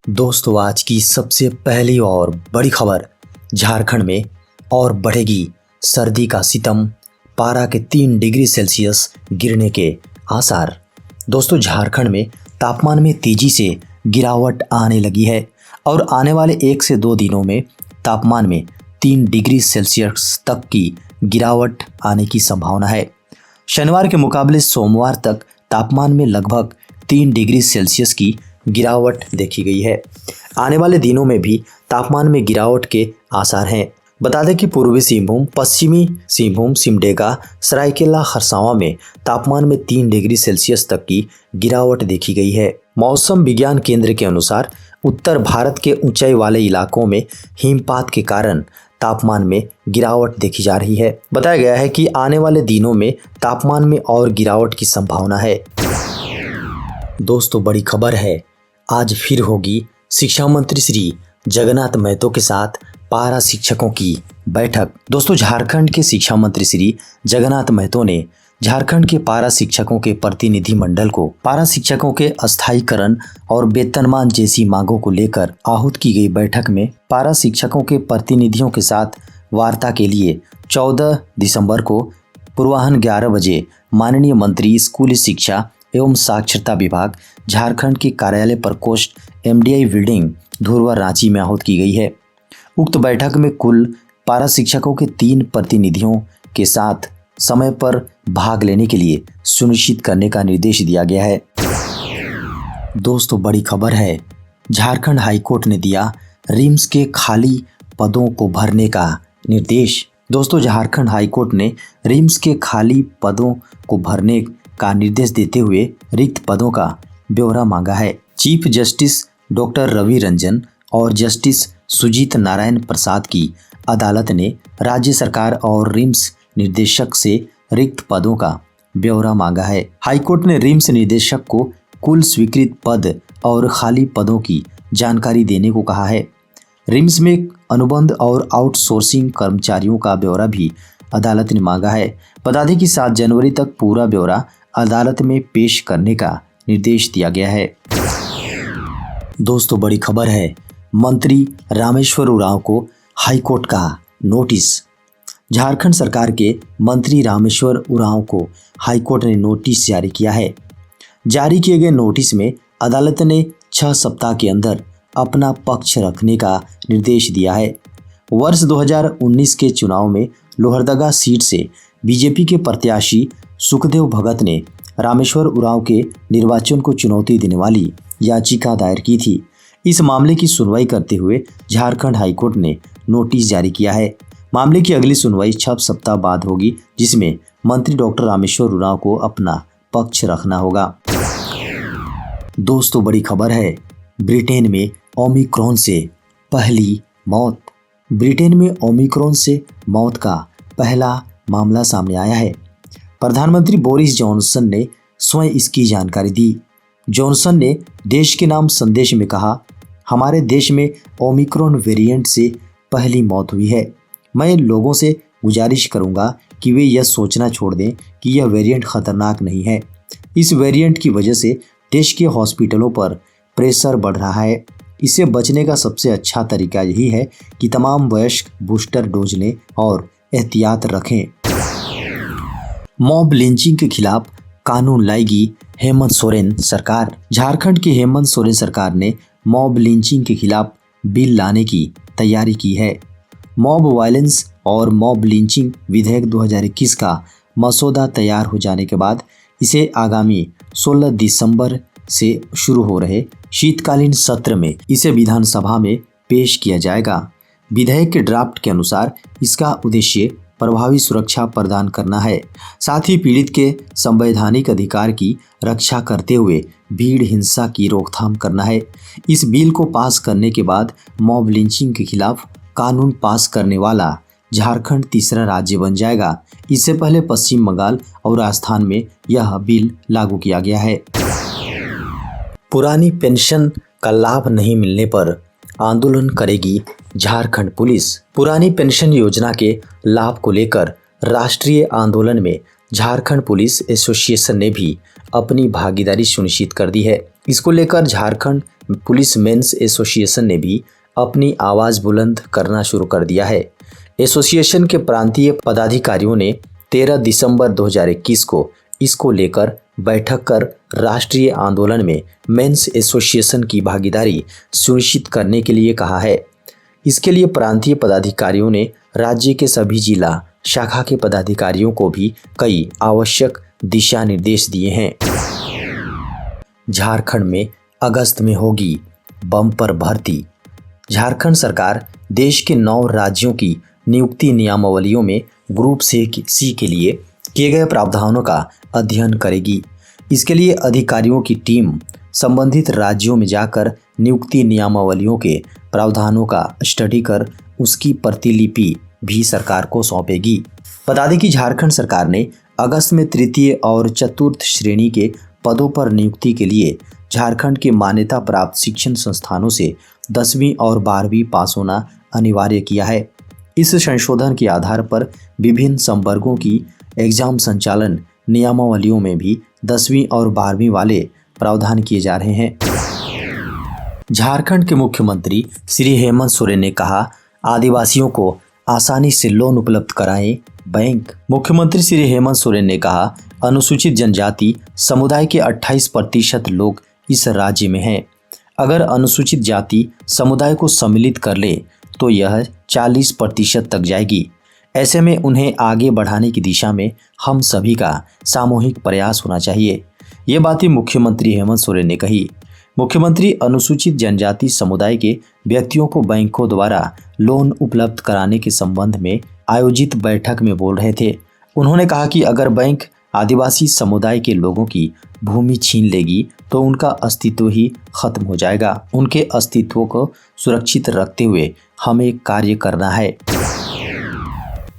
दोस्तों, आज की सबसे पहली और बड़ी खबर। झारखंड में और बढ़ेगी सर्दी का सितम, पारा के 3 डिग्री सेल्सियस गिरने के आसार। दोस्तों, झारखंड में तापमान में तेजी से गिरावट आने लगी है और आने वाले 1 से 2 दिनों में तापमान में 3 डिग्री सेल्सियस तक की गिरावट आने की संभावना है। शनिवार के मुकाबले सोमवार तक तापमान में लगभग 3 डिग्री सेल्सियस की गिरावट देखी गई है। आने वाले दिनों में भी तापमान में गिरावट के आसार हैं। बता दें कि पूर्वी सिंहभूम, पश्चिमी सिंहभूम, सिमडेगा, सरायकेला खरसावां में तापमान में 3 डिग्री सेल्सियस तक की गिरावट देखी गई है। मौसम विज्ञान केंद्र के अनुसार उत्तर भारत के ऊंचाई वाले इलाकों में हिमपात के कारण तापमान में गिरावट देखी जा रही है। बताया गया है कि आने वाले दिनों में तापमान में और गिरावट की संभावना है। दोस्तों, बड़ी खबर है, आज फिर होगी शिक्षा मंत्री श्री जगन्नाथ महतो के साथ पारा शिक्षकों की बैठक। दोस्तों, झारखंड के शिक्षा मंत्री श्री जगन्नाथ महतो ने झारखंड के पारा शिक्षकों के प्रतिनिधि मंडल को पारा शिक्षकों के अस्थायीकरण और वेतनमान जैसी मांगों को लेकर आहूत की गई बैठक में पारा शिक्षकों के प्रतिनिधियों के साथ वार्ता के लिए 14 दिसंबर को पूर्वाह्न 11 बजे माननीय मंत्री स्कूली शिक्षा एवं साक्षरता विभाग झारखंड के कार्यालय प्रकोष्ठ MDI बिल्डिंग धुरवा रांची में आहूत की गई है। उक्त बैठक में कुल पारा शिक्षकों के 3 प्रतिनिधियों के साथ समय पर भाग लेने के लिए सुनिश्चित करने का निर्देश दिया गया है। दोस्तों, बड़ी खबर है, झारखंड हाईकोर्ट ने दिया रिम्स के खाली पदों को भरने का निर्देश। दोस्तों, झारखंड हाईकोर्ट ने रिम्स के खाली पदों को भरने का निर्देश देते हुए रिक्त पदों का ब्यौरा मांगा है। Chief justice doctor Ravi Ranjan और जस्टिस सुजीत नारायण प्रसाद की अदालत ने राज्य सरकार और रिम्स निदेशक से रिक्त पदों का ब्यौरा मांगा है। हाईकोर्ट ने रिम्स निदेशक को कुल स्वीकृत पद और खाली पदों की जानकारी देने को कहा है। रिम्स में अनुबंध और आउटसोर्सिंग कर्मचारियों का ब्यौरा भी अदालत ने मांगा है। बता दें कि 7 जनवरी तक पूरा ब्यौरा अदालत में पेश करने का निर्देश दिया गया है। दोस्तों, बड़ी खबर है, मंत्री रामेश्वर उरांव को हाईकोर्ट का नोटिस। झारखंड सरकार के मंत्री रामेश्वर उरांव को हाईकोर्ट ने नोटिस जारी किया है। जारी किए गए नोटिस में अदालत ने 6 सप्ताह के अंदर अपना पक्ष रखने का निर्देश दिया है। वर्ष 2019 के चुनाव में लोहरदगा सीट से बीजेपी के प्रत्याशी सुखदेव भगत ने रामेश्वर उरांव के निर्वाचन को चुनौती देने वाली याचिका दायर की थी। इस मामले की सुनवाई करते हुए झारखंड हाईकोर्ट ने नोटिस जारी किया है। मामले की अगली सुनवाई 6 सप्ताह बाद होगी, जिसमें मंत्री डॉक्टर रामेश्वर उरांव को अपना पक्ष रखना होगा। दोस्तों, बड़ी खबर है, ब्रिटेन में ओमिक्रॉन से पहली मौत। ब्रिटेन में ओमिक्रॉन से मौत का पहला मामला सामने आया है। प्रधानमंत्री बोरिस जॉनसन ने स्वयं इसकी जानकारी दी। जॉनसन ने देश के नाम संदेश में कहा, हमारे देश में ओमिक्रॉन वेरिएंट से पहली मौत हुई है। मैं लोगों से गुजारिश करूंगा कि वे यह सोचना छोड़ दें कि यह वेरिएंट खतरनाक नहीं है। इस वेरिएंट की वजह से देश के हॉस्पिटलों पर प्रेशर बढ़ रहा है। इससे बचने का सबसे अच्छा तरीका यही है कि तमाम वयस्क बूस्टर डोज लें और एहतियात रखें। मॉब लिंचिंग के खिलाफ कानून लाएगी हेमंत सोरेन सरकार। झारखंड की हेमंत सोरेन सरकार ने मॉब लिंचिंग के खिलाफ बिल लाने की तैयारी की है। मॉब वायलेंस और मॉब लिंचिंग विधेयक 2021 का मसौदा तैयार हो जाने के बाद इसे आगामी 16 दिसंबर से शुरू हो रहे शीतकालीन सत्र में इसे विधानसभा में पेश किया जाएगा। विधेयक के ड्राफ्ट के अनुसार इसका उद्देश्य प्रभावी सुरक्षा प्रदान करना है, साथ ही पीड़ित के संवैधानिक अधिकार की रक्षा करते हुए भीड़ हिंसा की रोकथाम करना है। इस बिल को पास करने के बाद मॉब लिंचिंग के खिलाफ कानून पास करने वाला झारखंड तीसरा राज्य बन जाएगा। इससे पहले पश्चिम बंगाल और राजस्थान में यह बिल लागू किया गया है। पुरानी पेंशन का लाभ नहीं मिलने पर आंदोलन करेगी झारखंड पुलिस। पुरानी पेंशन योजना के लाभ को लेकर राष्ट्रीय आंदोलन में झारखंड पुलिस एसोसिएशन ने भी अपनी भागीदारी सुनिश्चित कर दी है। इसको लेकर झारखंड पुलिस मेंस एसोसिएशन ने भी अपनी आवाज़ बुलंद करना शुरू कर दिया है। एसोसिएशन के प्रांतीय पदाधिकारियों ने 13 दिसंबर 2021 को इसको लेकर बैठक कर राष्ट्रीय आंदोलन में मेंस एसोसिएशन की भागीदारी सुनिश्चित करने के लिए कहा है। इसके लिए प्रांतीय पदाधिकारियों ने राज्य के सभी जिला शाखा के पदाधिकारियों को भी कई आवश्यक दिशा निर्देश दिए हैं। झारखंड में अगस्त में होगी बम्पर भर्ती। झारखंड सरकार देश के 9 राज्यों की नियुक्ति नियमावलियों में ग्रुप सी के लिए किए गए प्रावधानों का अध्ययन करेगी। इसके लिए अधिकारियों की टीम संबंधित राज्यों में जाकर नियुक्ति नियमावलियों के प्रावधानों का स्टडी कर उसकी प्रतिलिपि भी सरकार को सौंपेगी। बता दें कि झारखंड सरकार ने अगस्त में तृतीय और चतुर्थ श्रेणी के पदों पर नियुक्ति के लिए झारखंड के मान्यता प्राप्त शिक्षण संस्थानों से 10वीं और 12वीं पास होना अनिवार्य किया है। इस संशोधन के आधार पर विभिन्न संवर्गों की एग्जाम संचालन नियमावलियों में भी 10वीं और 12वीं वाले प्रावधान किए जा रहे हैं। झारखंड के मुख्यमंत्री श्री हेमंत सोरेन ने कहा, आदिवासियों को आसानी से लोन उपलब्ध कराएं बैंक। मुख्यमंत्री श्री हेमंत सोरेन ने कहा, अनुसूचित जनजाति समुदाय के 28% लोग इस राज्य में हैं। अगर अनुसूचित जाति समुदाय को सम्मिलित कर ले तो यह 40% तक जाएगी। ऐसे में उन्हें आगे बढ़ाने की दिशा में हम सभी का सामूहिक प्रयास होना चाहिए। ये बातें मुख्यमंत्री हेमंत सोरेन ने कही। मुख्यमंत्री अनुसूचित जनजाति समुदाय के व्यक्तियों को बैंकों द्वारा लोन उपलब्ध कराने के संबंध में आयोजित बैठक में बोल रहे थे। उन्होंने कहा कि अगर बैंक आदिवासी समुदाय के लोगों की भूमि छीन लेगी तो उनका अस्तित्व ही खत्म हो जाएगा। उनके अस्तित्व को सुरक्षित रखते हुए हमें कार्य करना है।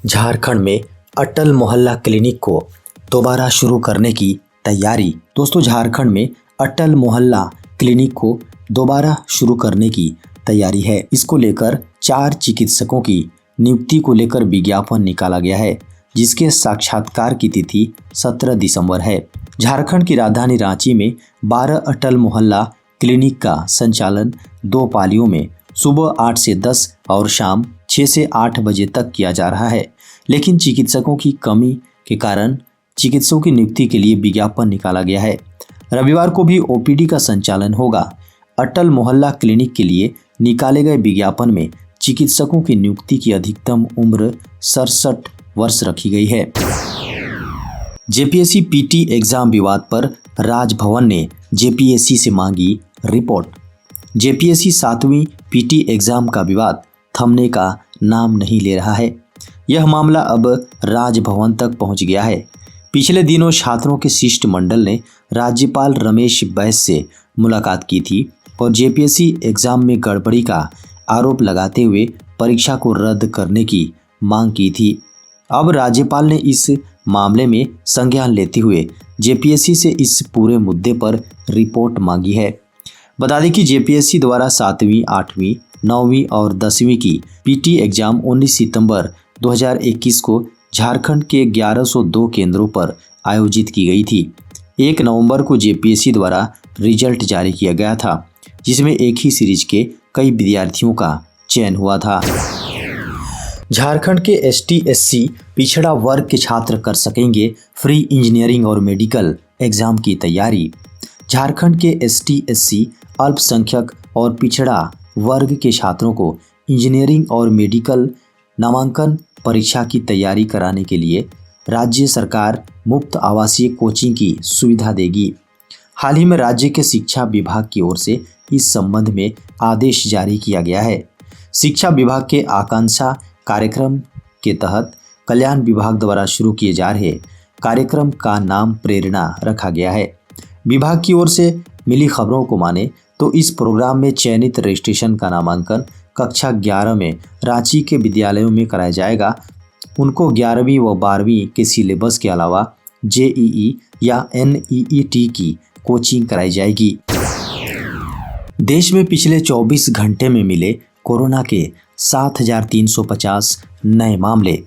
झारखंड में अटल मोहल्ला क्लिनिक को दोबारा शुरू करने की तैयारी। दोस्तों, झारखंड में अटल मोहल्ला क्लिनिक को दोबारा शुरू करने की तैयारी है। इसको लेकर 4 चिकित्सकों की नियुक्ति को लेकर विज्ञापन निकाला गया है, जिसके साक्षात्कार की तिथि 17 दिसंबर है। झारखंड की राजधानी रांची में 12 अटल मोहल्ला क्लिनिक का संचालन 2 पालियों में सुबह 8 से 10 और शाम 6 से 8 बजे तक किया जा रहा है। लेकिन चिकित्सकों की कमी के कारण चिकित्सकों की नियुक्ति के लिए विज्ञापन निकाला गया है। रविवार को भी ओपीडी का संचालन होगा। अटल मोहल्ला क्लिनिक के लिए निकाले गए विज्ञापन में चिकित्सकों की नियुक्ति की अधिकतम उम्र 67 वर्ष रखी गई है। जेपीएससी पीटी एग्जाम विवाद पर राजभवन ने जेपीएससी से मांगी रिपोर्ट। जेपीएससी 7वीं पीटी एग्जाम का विवाद थमने का नाम नहीं ले रहा है। यह मामला अब राजभवन तक पहुंच गया है। पिछले दिनों छात्रों के शिष्टमंडल ने राज्यपाल रमेश बैस से मुलाकात की थी और जेपीएससी एग्जाम में गड़बड़ी का आरोप लगाते हुए परीक्षा को रद्द करने की मांग की थी। अब राज्यपाल ने इस मामले में संज्ञान लेते हुए जेपीएससी से इस पूरे मुद्दे पर रिपोर्ट मांगी है। बता दें कि जेपीएससी द्वारा 7वीं, 8वीं, 9वीं और 10वीं की पीटी एग्जाम 19 सितंबर 2021 को झारखंड के 1102 केंद्रों पर आयोजित की गई थी। 1 नवंबर को जेपीएससी द्वारा रिजल्ट जारी किया गया था, जिसमें एक ही सीरीज के कई विद्यार्थियों का चयन हुआ था। झारखंड के एसटी/एससी पिछड़ा वर्ग के छात्र कर सकेंगे फ्री इंजीनियरिंग और मेडिकल एग्जाम की तैयारी। झारखंड के एसटी/एससी अल्पसंख्यक और पिछड़ा वर्ग के छात्रों को इंजीनियरिंग और मेडिकल नामांकन परीक्षा की तैयारी कराने के लिए राज्य सरकार मुफ्त आवासीय कोचिंग की सुविधा देगी। हाल ही में राज्य के शिक्षा विभाग की ओर से इस संबंध में आदेश जारी किया गया है। शिक्षा विभाग के आकांक्षा कार्यक्रम के तहत कल्याण विभाग द्वारा शुरू किए जा रहे कार्यक्रम का नाम प्रेरणा रखा गया है। विभाग की ओर से मिली खबरों को माने तो इस प्रोग्राम में चयनित रजिस्ट्रेशन का नामांकन कक्षा 11 में रांची के विद्यालयों में कराया जाएगा। उनको 11वीं व 12वीं के सिलेबस के अलावा जेईई या एनईईटी की कोचिंग कराई जाएगी। देश में पिछले 24 घंटे में मिले कोरोना के 7,350 नए मामले।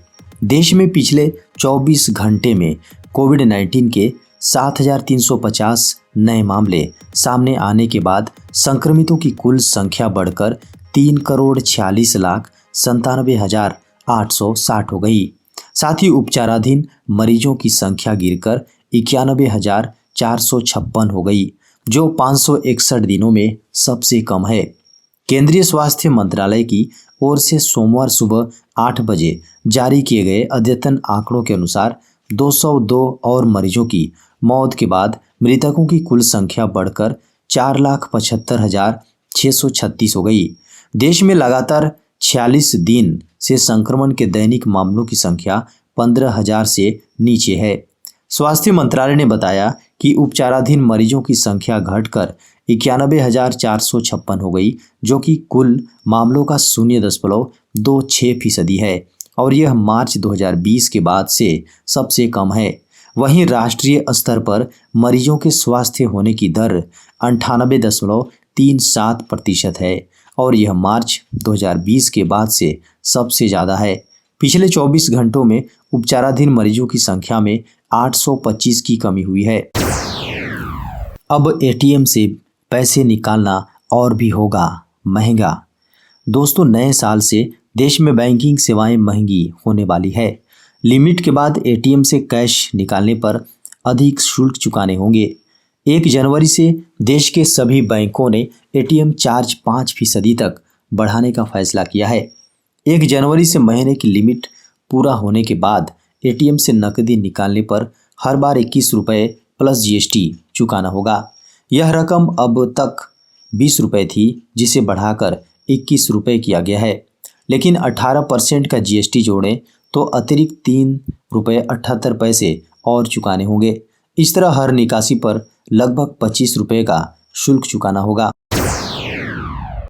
देश में पिछले 24 घंटे में कोविड-19 के 7,350 नए मामले सामने आने के बाद संक्रमितों की कुल संख्या बढ़कर 3,46,97,860 हो गई। साथ ही उपचाराधीन मरीजों की संख्या गिरकर 91,456 हो गई, जो 561 दिनों में सबसे कम है। केंद्रीय स्वास्थ्य मंत्रालय की ओर से सोमवार सुबह 8 बजे जारी किए गए अद्यतन आंकड़ों के अनुसार 202 और मरीजों की मौत के बाद मृतकों की कुल संख्या बढ़कर 4,75,636 हो गई। देश में लगातार 46 दिन से संक्रमण के दैनिक मामलों की संख्या 15,000 से नीचे है। स्वास्थ्य मंत्रालय ने बताया कि उपचाराधीन मरीजों की संख्या घटकर 91,456 हो गई, जो कि कुल मामलों का 0.26% है और यह मार्च 2020 के बाद से सबसे कम है। वहीं राष्ट्रीय स्तर पर मरीजों के स्वस्थ होने की दर 98.37% है और यह मार्च 2020 के बाद से सबसे ज़्यादा है। पिछले 24 घंटों में उपचाराधीन मरीजों की संख्या में 825 की कमी हुई है। अब एटीएम से पैसे निकालना और भी होगा महंगा। दोस्तों, नए साल से देश में बैंकिंग सेवाएं महंगी होने वाली है। लिमिट के बाद एटीएम से कैश निकालने पर अधिक शुल्क चुकाने होंगे। 1 जनवरी से देश के सभी बैंकों ने एटीएम चार्ज 5% तक बढ़ाने का फैसला किया है। 1 जनवरी से महीने की लिमिट पूरा होने के बाद एटीएम से नकदी निकालने पर हर बार 21 रुपये प्लस जीएसटी चुकाना होगा। यह रकम अब तक 20 रुपये थी, जिसे बढ़ाकर 21 रुपये किया गया है, लेकिन 18% का जीएसटी जोड़ें तो अतिरिक्त 3.78 और चुकाने होंगे। इस तरह हर निकासी पर लगभग 25 रुपये का शुल्क चुकाना होगा।